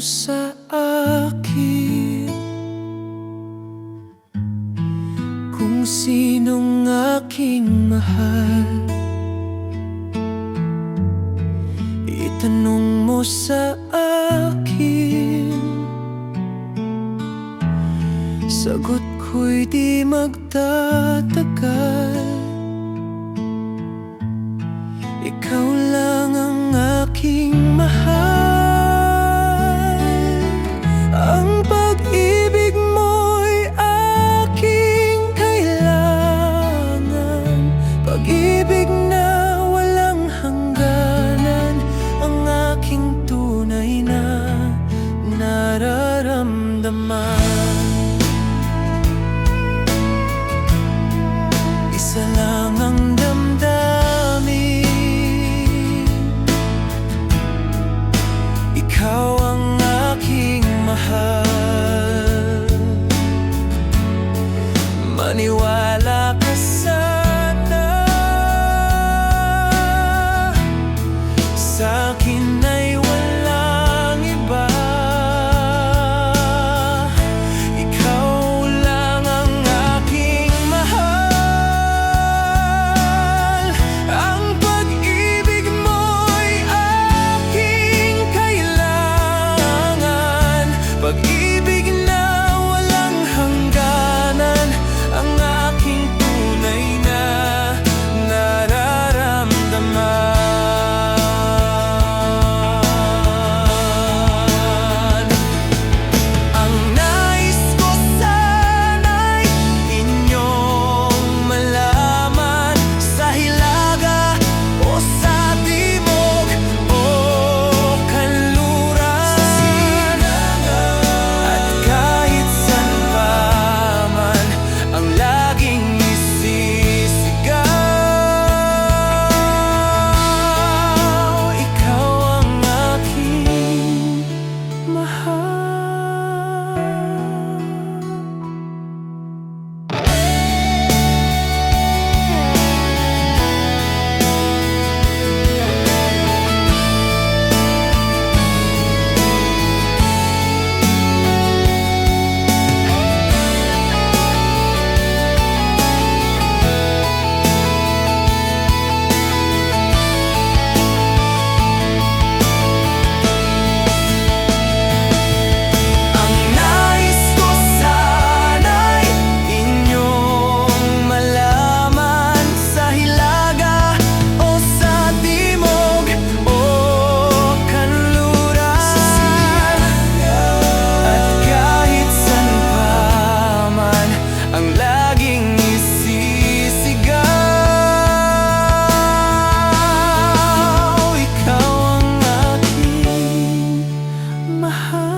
sa akin kung sinong aking mahal. Itanong mo sa akin, sagot ko'y di magtatagal. Ikaw lang ang aking mahal. Ang pag-ibig mo'y aking kailangan, pag-ibig na walang hangganan, ang aking tunay na nararamdaman. Isa lang ang damdamin, ikaw ang aking mahal. Maniwala ka sana, sa'kin ay walang iba. Ikaw lang ang aking mahal. Ang pag-ibig mo'y aking kailangan, pag-ibig na walang hangganan, ang aking tunay na nararamdaman. Ang nais ko sana'y inyong malaman, sa hilaga o sa timog o kanluran, at kahit saan pa man ang laging isisigaw. Ikaw ang aking mahal. Ang nais ko sana'y inyong malaman, sa hilaga o sa timog o kanluran, at kahit saan pa man ang laging isisigaw. Ikaw ang aking mahal.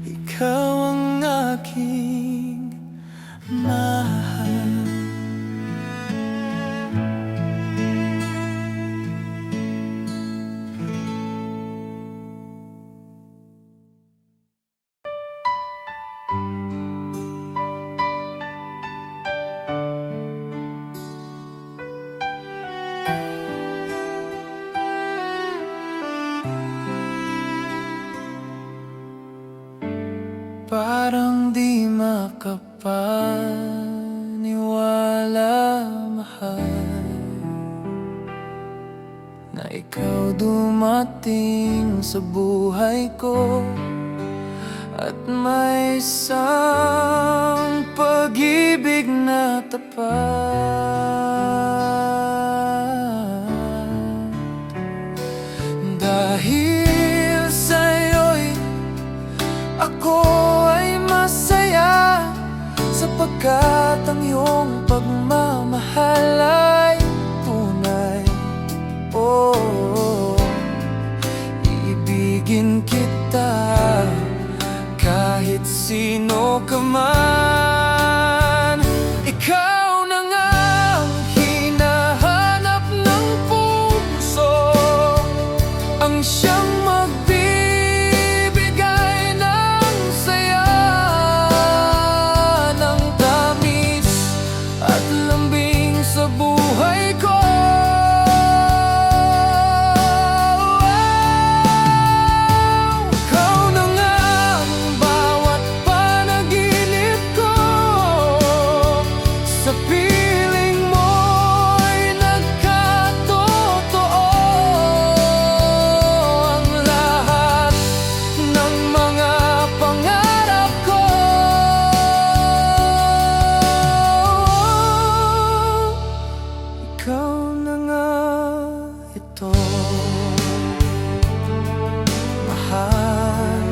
Ikaw ang aking mahal. Parang di makapaniwala, mahal, na ikaw dumating sa buhay ko, at may isang pag-ibig na tapat. Dahil sa'yo'y ako ay masaya, sapagkat ang iyong pagmamahal ay tunay. Oh, iibigin kita kahit sino ka man. Ikaw na nga ang ito, mahal.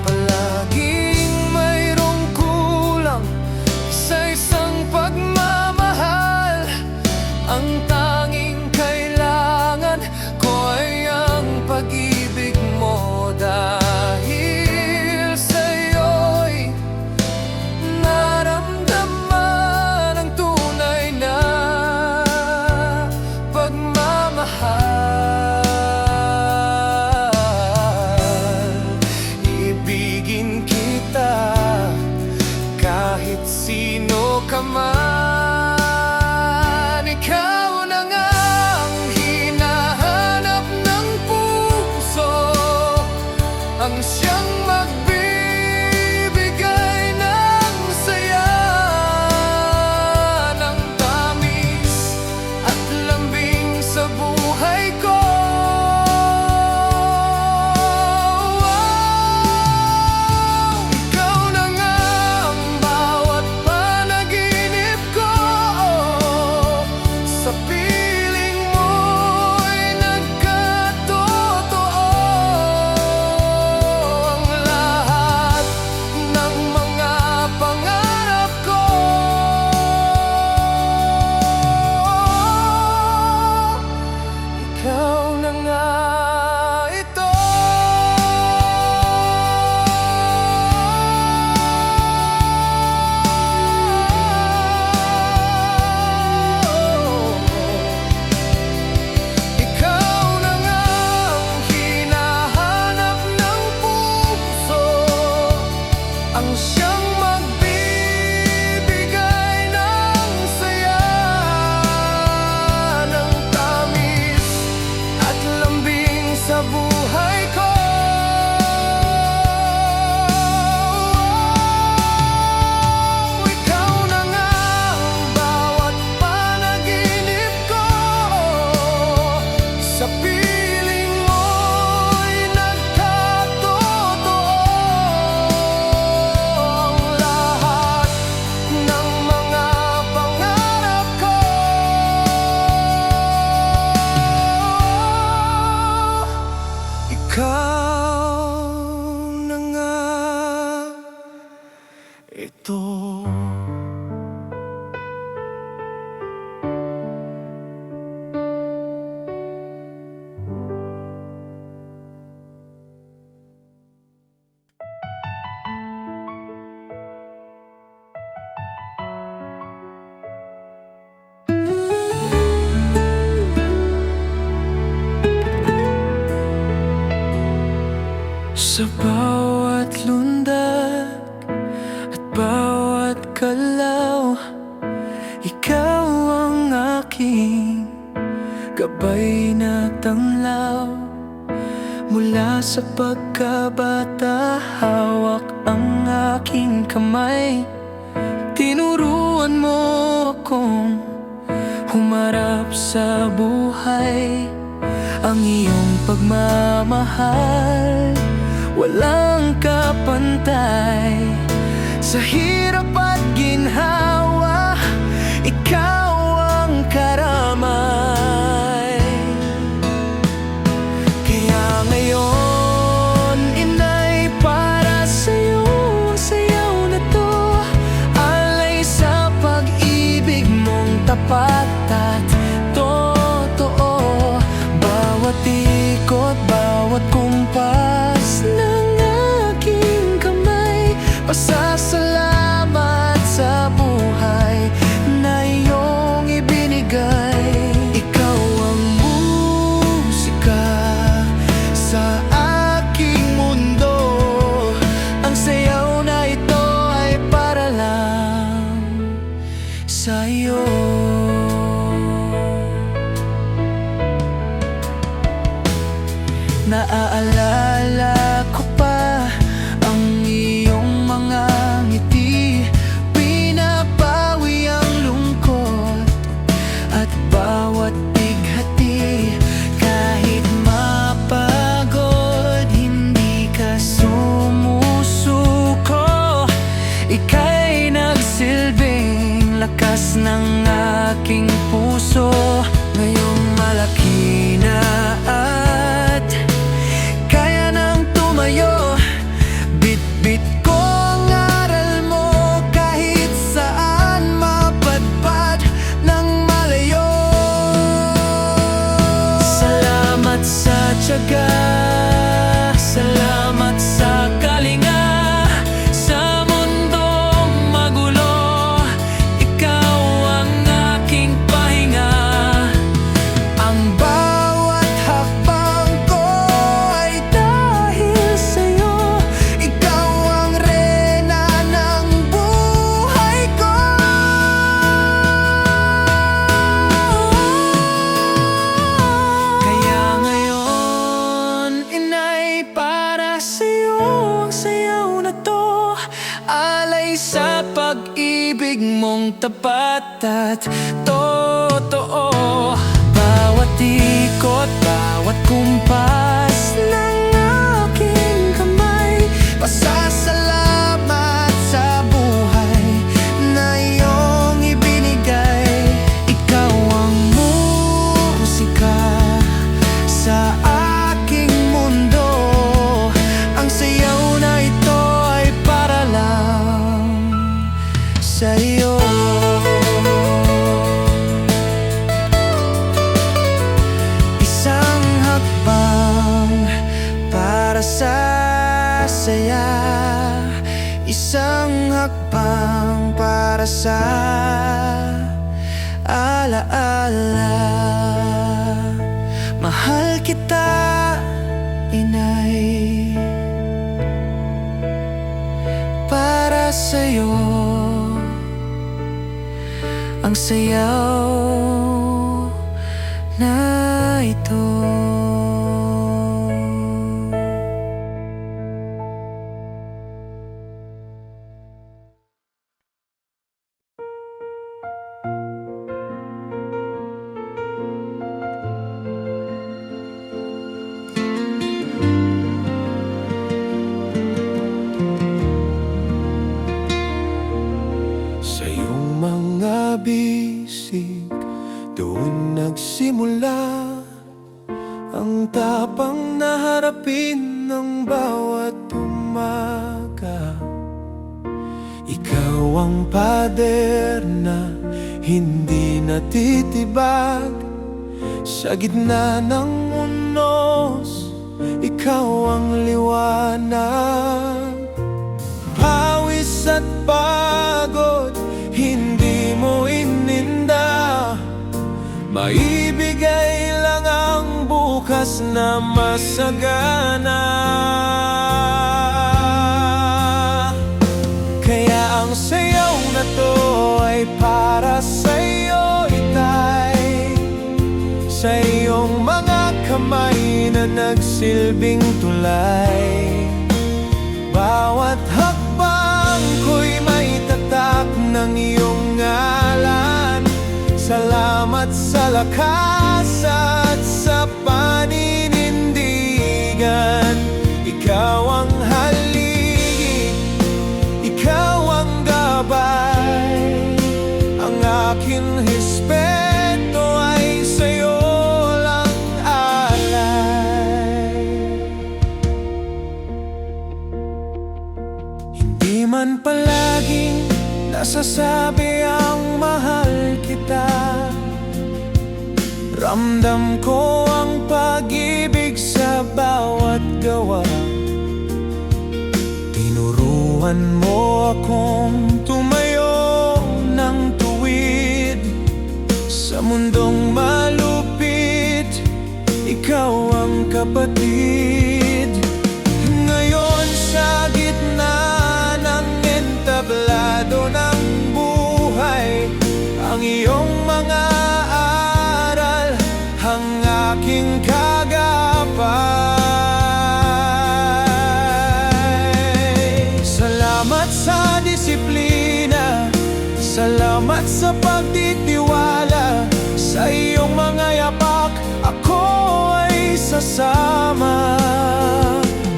Palaging mayroong kulang sa isang pagmamahal. Ang tanging kailangan ko ay ang pag-ibig mo, dahil sa'yo'y naramdaman ang tunay na pagmamahal. Ibigin kita kahit sino ka man. Ikaw na nga ang hinahanap ng puso, ang siyang magbibigay ng saya, ng tamis at lambing sa buhay ko. Ikaw na nga ang bawat panaginip ko, sa piling mo'y nagkatotoo ang lahat ng mga pangarap ko. Ikaw na nga ito. Ikaw na nga ang hinahanap ng puso, ang siyang magbibigay ng saya, ng tamis at lambing sa buhay ko. Ikaw na nga ang bawat panaginip ko, sa piling mo'y nagkatotoo ang lahat ng mga pangarap ko. Ikaw na nga ito. Sa bawat lundag at bawat galaw, ikaw ang aking gabay na tanglaw. Mula sa pagkabata, hawak ang aking kamay. Tinuruan mo akong humarap sa buhay. Ang iyong pagmamahal walang kapantay. Sa hirap at ginhawa, ikaw ang karamay. Kaya ngayon, inay, para sa'yo ang sayaw na to. Alay sa pag-ibig mong tapat at totoo. Bawat ikot, bawat kumpas ng aking kamay, pasasalamat sa buhay na iyong ibinigay. Ikaw ang musika sa aking mundo. Ang sayaw na ito ay para lang sa'yo. Naaalala ko pa ang iyong mga ngiti, pinapawi ang lungkot at bawat bighati. Kahit mapagod, hindi ka sumusuko. Ika'y nagsilbing lakas ng aking puso. Ngayong malaki ang tapat at totoo. Bawat ikot, bawat kumpas ng aking kamay, pasasalamat sa buhay na iyong ibinigay. Ikaw ang musika sa aking mundo. Ang sayaw na ito ay para lang sa iyo. Isang hakbang para sa saya, isang hakbang para sa alaala. Mahal kita, inay, para sa'yo ang sayaw na ito. Sa iyong mga bisig, doon nagsimula ang tapang na harapin ng bawat umaga. Ikaw ang pader na hindi natitibag sa gitna ng unos. Ikaw ang liwanag. Pawis at pagod, hindi mo ininda. Maibigay lang ang bukas na masagana. Kaya ang sayaw na to ay para sa'yo, itay. Sa iyong mga kamay na nagsilbing tulay. Bawat hakbang ko'y may tatak ng iyong ngalan. Salamat sa lakas at sa paninindigan. Ikaw ang haligi, ikaw ang gabay. Ang aking respeto ay sa'yo lang alay. Hindi man palaging nasasabi ang mahal kita, ramdam ko ang pag-ibig sa bawat gawa. Tinuruan mo akong tumayo ng tuwid sa mundong malupit. Ikaw ang kapatid. Ngayon sa gitna ng entablado ng buhay, ang iyong mga aral ang aking kagapay. Salamat sa disiplina, salamat sa pagtitiwala. Sa iyong mga yapak, ako ay sasama.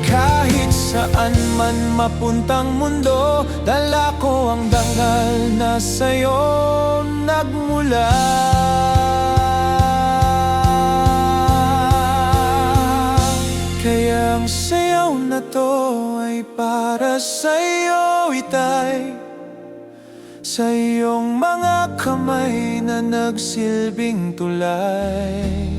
Kahit saan man mapuntang mundo, dala ko ang dangal na sa'yo nagmula. Kaya ang sayaw na to ay para sa'yo, itay. Sa iyong mga kamay na nagsilbing tulay.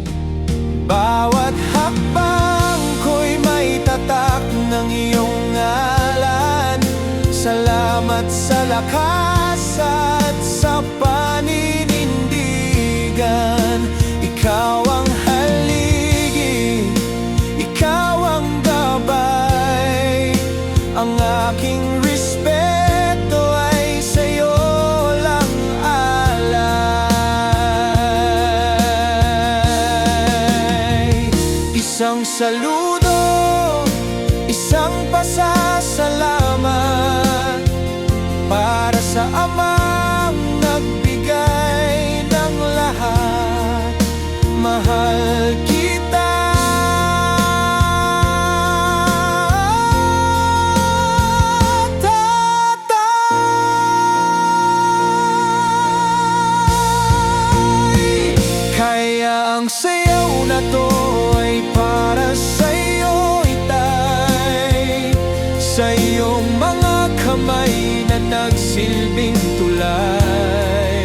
Bawat hakbang ko'y may tatak ng iyong ngalan. Salamat sa lakas at sa paninindigan. Ikaw ang haligi, ikaw ang gabay. Ang aking respeto ay sa'yo lang alay. Isang saludo, isang pasasalamat para sa amang sayaw na to ay para sa'yo, itay. Sa iyong mga kamay na nagsilbing tulay.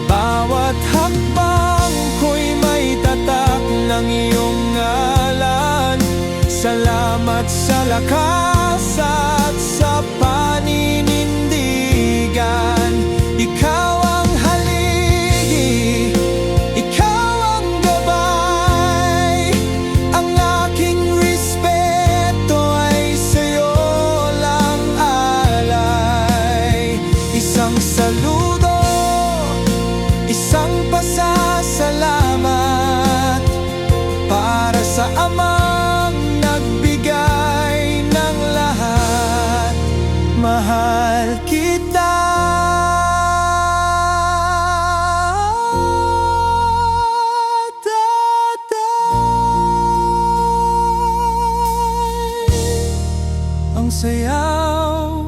Bawat hakbang ko'y may tatak ng iyong ngalan. Salamat sa lakas at sa paninindigan. Ikaw ang haligi, ikaw ang gabay. Ang aking respeto ay sa'yo lang alay. Isang saludo, isang pasasalamat para sa amang nagbigay ng lahat. Mahal kita, tatay. Ang sayaw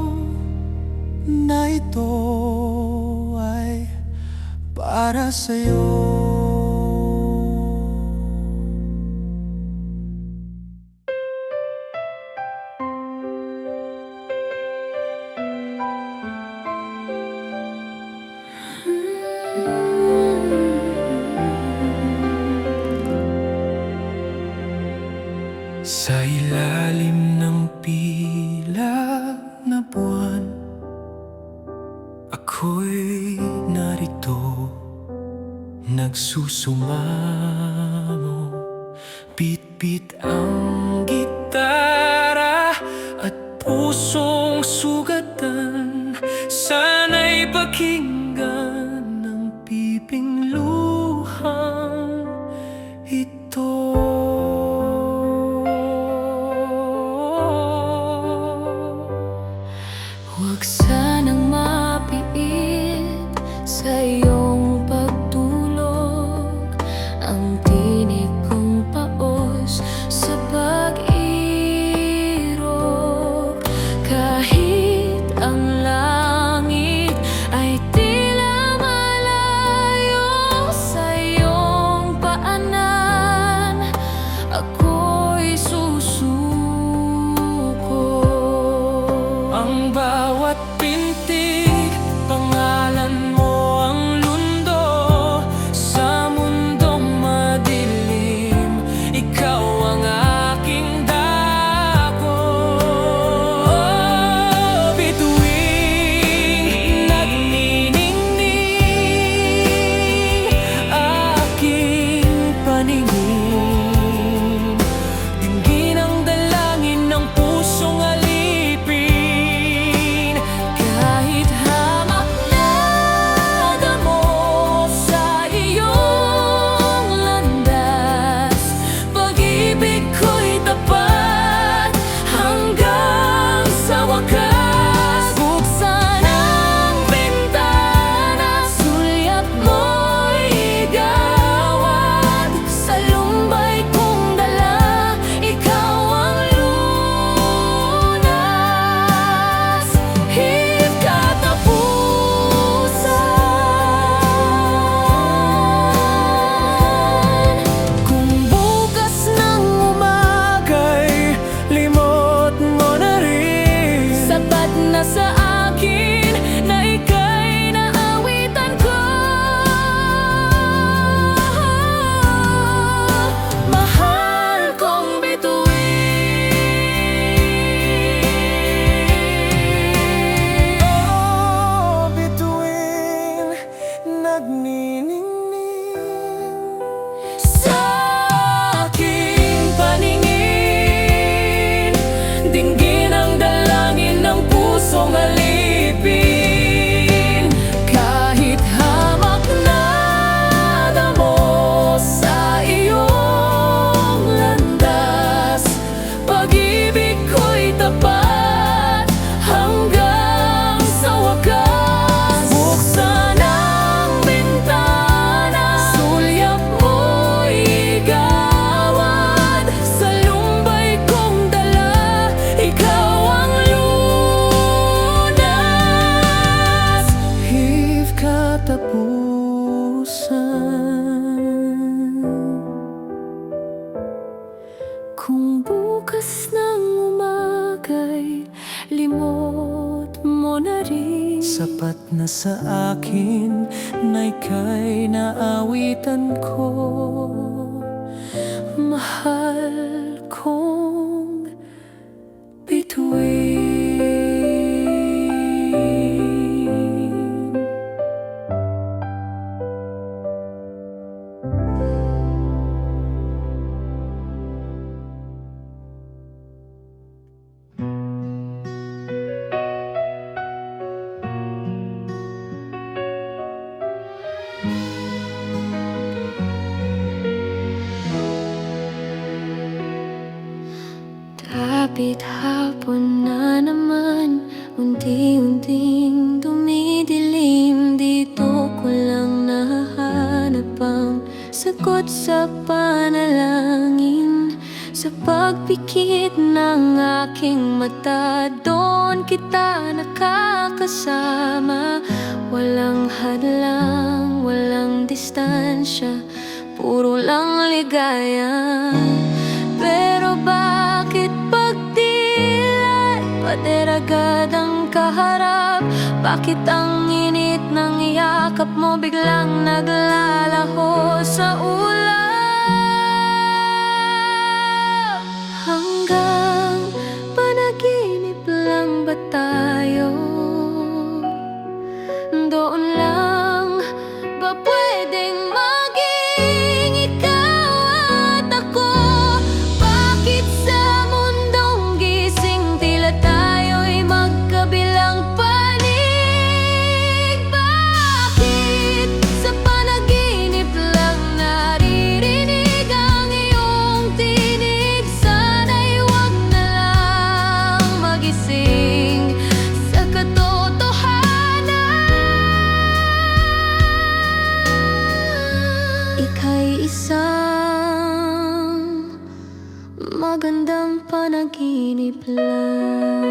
na ito ay para sa'yo. Sa ilalim ng pila na buwan, ako'y narito, nagsusumamo. Bit-bit ang gitara at pusong sugatan. Sana'y pakinggan ng piping luhang ito. Huwag sanang mapiit sa iyong pagtulog ang tinig kong paos sa pag-irog. Kahit ang langit ay na sa akin na ika'y naawitan ko. Mahal kong bituin. Kapit hapon na naman, unti-unting dumidilim. Dito ko lang nahahanap ang sagot sa panalangin. Sa pagpikit ng aking mata, doon kita nakakasama. Walang hadlang, walang distansya, puro lang ligaya. Pero bakit pagdilat, pader agad ang kaharap? Bakit ang init ng yakap mo biglang naglalaho sa ulap? Hanggang panaginip lang ba tayo? Doon lang ba pwedeng maging ikaw at ako? Bakit sa mundong gising tila tayo'y magkabilang panig? Bakit sa panaginip lang naririnig ang iyong tinig? Sana'y wag na lang magising sa katotohanan. Ika'y isang magandang panaginip lang.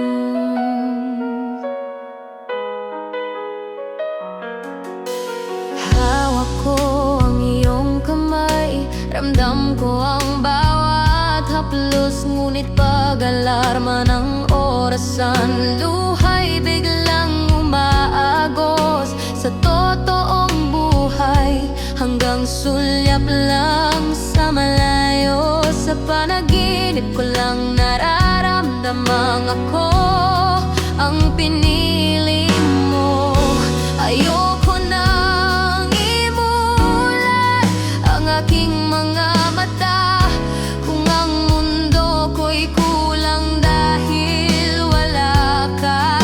Hawak ko ang iyong kamay, ramdam ko ang bawat haplos. Ngunit pag-alarma ng orasan, luha'y biglang umaagos sa totoong buhay. Hanggang sulyap lang sa malayo, sa panaginip ko lang nararamdamang ako ang pinili mo. Ayoko nang imulat ang aking mga mata kung ang mundo ko'y kulang dahil wala ka.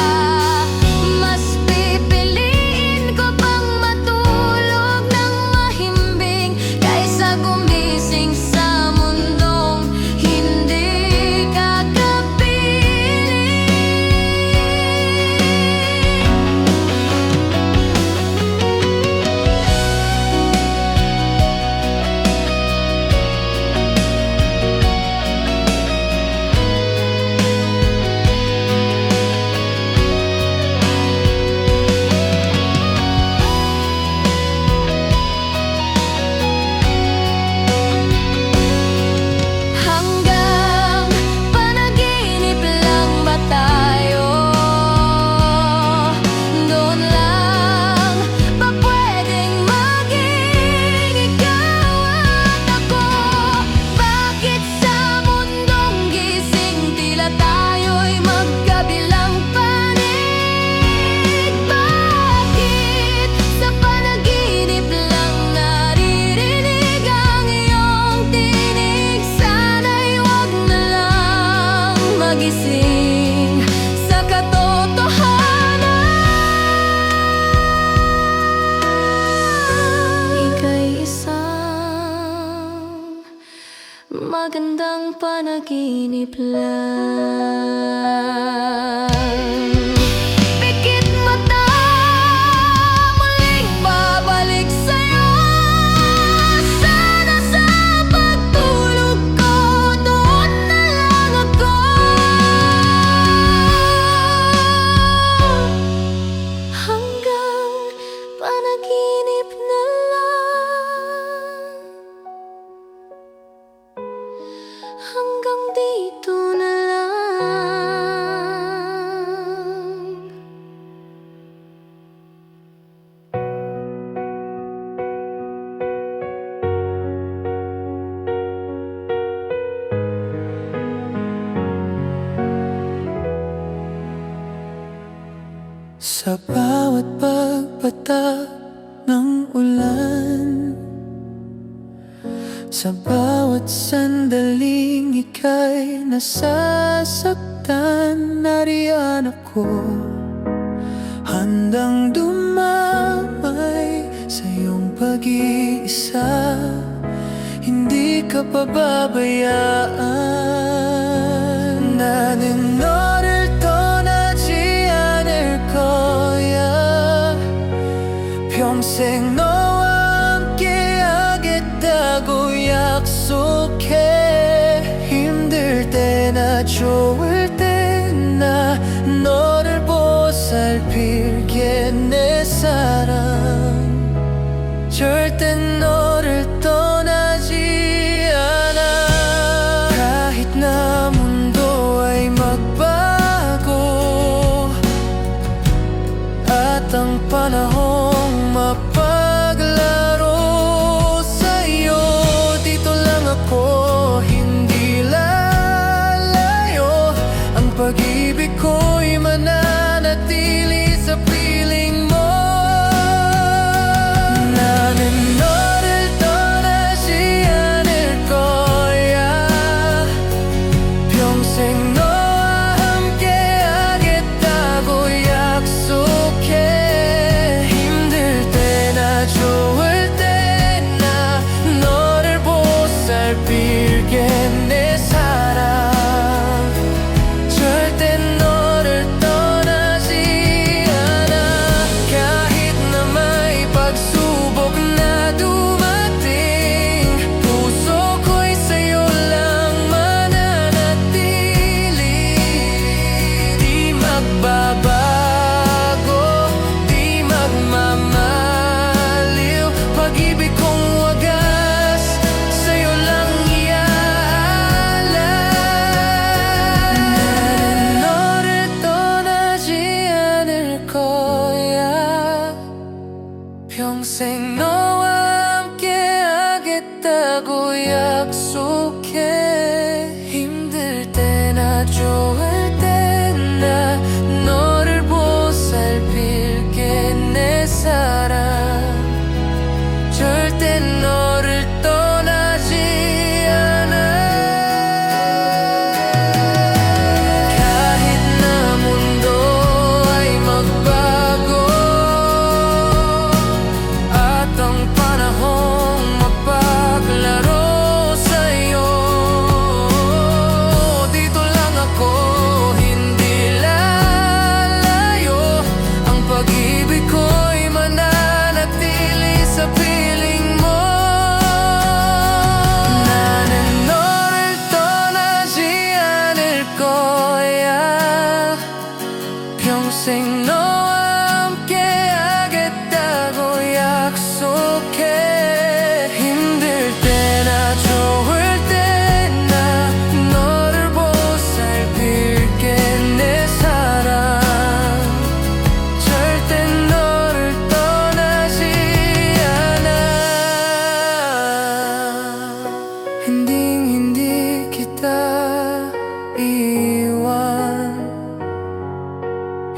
Mas pipiliin ko pang matulog ng mahimbing kaysa gumising sa mundong hindi kakapiling. Hanggang panaginip lang ba tayo? Doon lang ba pwedeng maging ikaw at ako? Bakit sa mundong gising tila tayo'y magkabilang panig? Bakit sa panaginip lang naririnig ang iyong tinig? Sana'y wag na lang magising sa katotohanan. Ika'y isang magandang panaginip lang. Pikit mata, muling babalik sa'yo. Sana sa pagtulog ko, doon na lang ako. Hanggang panaginip na lang. Hanggang dito na lang. Sa bawat pagpatak ng ulan, sa bawat sandaling ika'y nasasaktan, nariyan ako, handang dumamay sa iyong pag-iisa. Hindi ka pababayaan. 나는 너를 떠나지 않을 거야. 평생 너와 함께하겠다고 약속해. 힘들 때나 좋을 때나 너를 보살필게 내 사랑. 절대 너를 떠나지 않아. kahit na mundo ay magbago at ang panahong mapaglaro sa'yo, dito lang ako, hindi lalayo. Ang pag-ibig ko'y mananatili sa piling mo. 평생 너와 함께하겠다고 약속해. 힘들 때나 좋을 때나 너를 보살필게 내 사랑. 절대 너를 떠나지 않아. kahit na mundo ay magbago at ang panahong mapaglaro sa'yo, dito lang ako, hindi lalayo. Ang pag-ibig ko'y mananatili sa piling mo. 나는 너를 떠나지 않을 거야. 평생 너와 함께하겠다고 약속해. 힘들 때나 좋을 때나 너를 보살필게 내 사랑. 절대 너를 떠나지 않아. Hinding-hindi kita iiwan.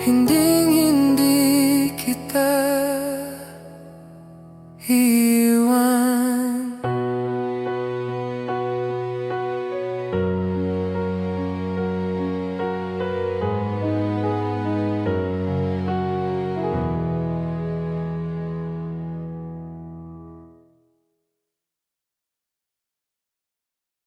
Hinding-hindi kita